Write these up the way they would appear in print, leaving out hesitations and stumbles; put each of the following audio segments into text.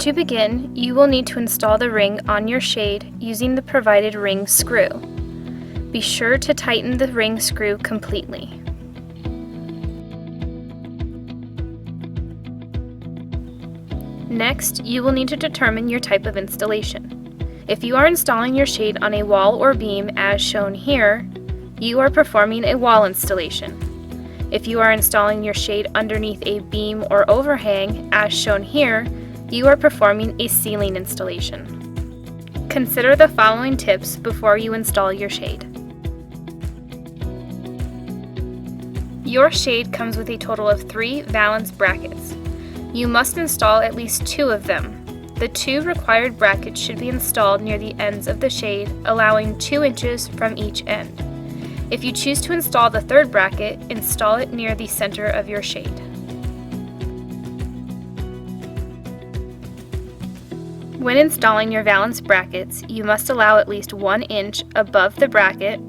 To begin, you will need to install the ring on your shade using the provided ring screw. Be sure to tighten the ring screw completely. Next, you will need to determine your type of installation. If you are installing your shade on a wall or beam as shown here, you are performing a wall installation. If you are installing your shade underneath a beam or overhang as shown here, you are performing a ceiling installation. Consider the following tips before you install your shade. Your shade comes with a total of 3 valance brackets. You must install at least 2 of them. The 2 required brackets should be installed near the ends of the shade, allowing 2 inches from each end. If you choose to install the 3rd bracket, install it near the center of your shade. When installing your valance brackets, you must allow at least 1 inch above the bracket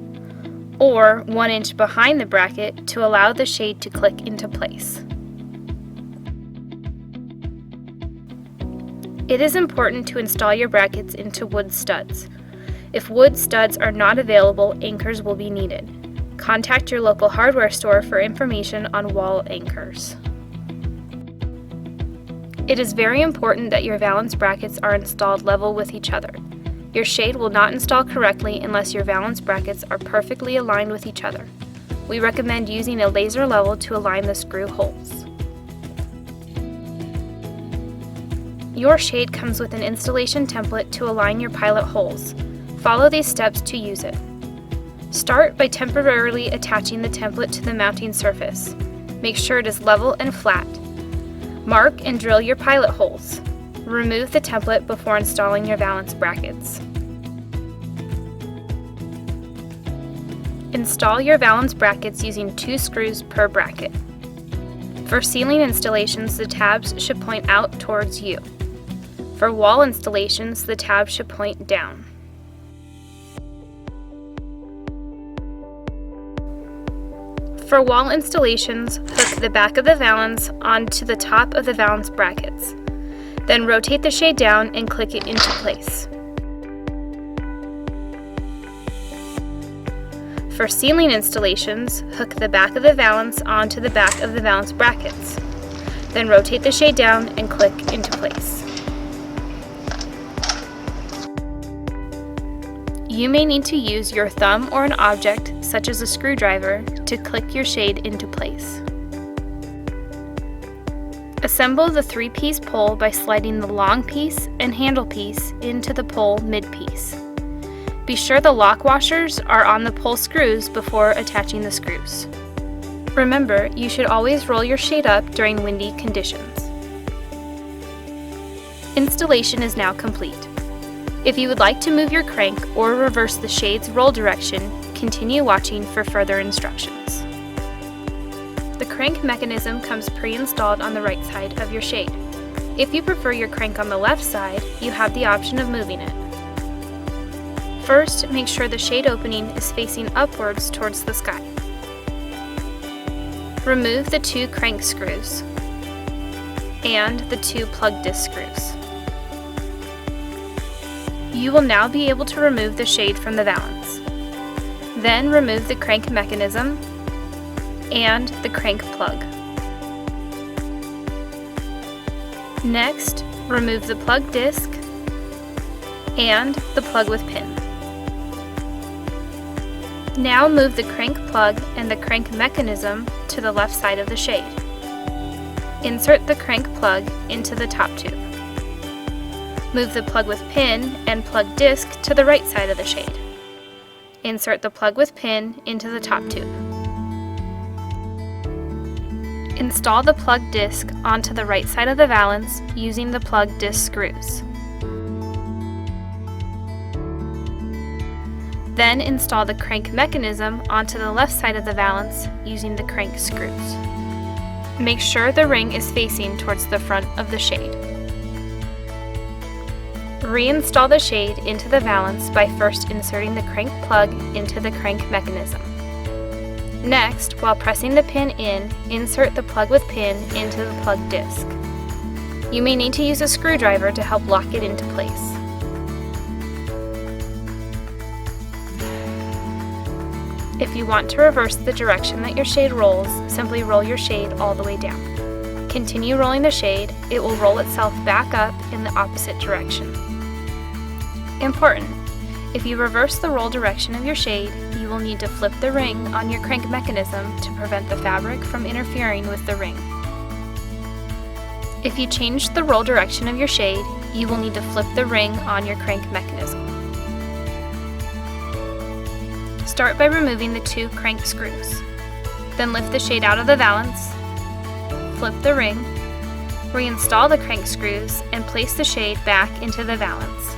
or 1 inch behind the bracket to allow the shade to click into place. It is important to install your brackets into wood studs. If wood studs are not available, anchors will be needed. Contact your local hardware store for information on wall anchors. It is very important that your valance brackets are installed level with each other. Your shade will not install correctly unless your valance brackets are perfectly aligned with each other. We recommend using a laser level to align the screw holes. Your shade comes with an installation template to align your pilot holes. Follow these steps to use it. Start by temporarily attaching the template to the mounting surface. Make sure it is level and flat. Mark and drill your pilot holes. Remove the template before installing your valance brackets. Install your valance brackets using 2 screws per bracket. For ceiling installations, the tabs should point out towards you. For wall installations, the tabs should point down. For wall installations, hook the back of the valance onto the top of the valance brackets. Then rotate the shade down and click it into place. For ceiling installations, hook the back of the valance onto the back of the valance brackets. Then rotate the shade down and click into place. You may need to use your thumb or an object, such as a screwdriver, to click your shade into place. Assemble the 3-piece pole by sliding the long piece and handle piece into the pole mid-piece. Be sure the lock washers are on the pole screws before attaching the screws. Remember, you should always roll your shade up during windy conditions. Installation is now complete. If you would like to move your crank or reverse the shade's roll direction, continue watching for further instructions. The crank mechanism comes pre-installed on the right side of your shade. If you prefer your crank on the left side, you have the option of moving it. First, make sure the shade opening is facing upwards towards the sky. Remove the 2 crank screws and the 2 plug disc screws. You will now be able to remove the shade from the valance. Then remove the crank mechanism and the crank plug. Next, remove the plug disc and the plug with pin. Now move the crank plug and the crank mechanism to the left side of the shade. Insert the crank plug into the top tube. Move the plug with pin and plug disc to the right side of the shade. Insert the plug with pin into the top tube. Install the plug disc onto the right side of the valance using the plug disc screws. Then install the crank mechanism onto the left side of the valance using the crank screws. Make sure the ring is facing towards the front of the shade. Reinstall the shade into the valance by first inserting the crank plug into the crank mechanism. Next, while pressing the pin in, insert the plug with pin into the plug disc. You may need to use a screwdriver to help lock it into place. If you want to reverse the direction that your shade rolls, simply roll your shade all the way down. Continue rolling the shade, it will roll itself back up in the opposite direction. Important: if you reverse the roll direction of your shade, you will need to flip the ring on your crank mechanism to prevent the fabric from interfering with the ring. If you change the roll direction of your shade, you will need to flip the ring on your crank mechanism. Start by removing the 2 crank screws. Then lift the shade out of the valance, flip the ring, reinstall the crank screws, and place the shade back into the valance.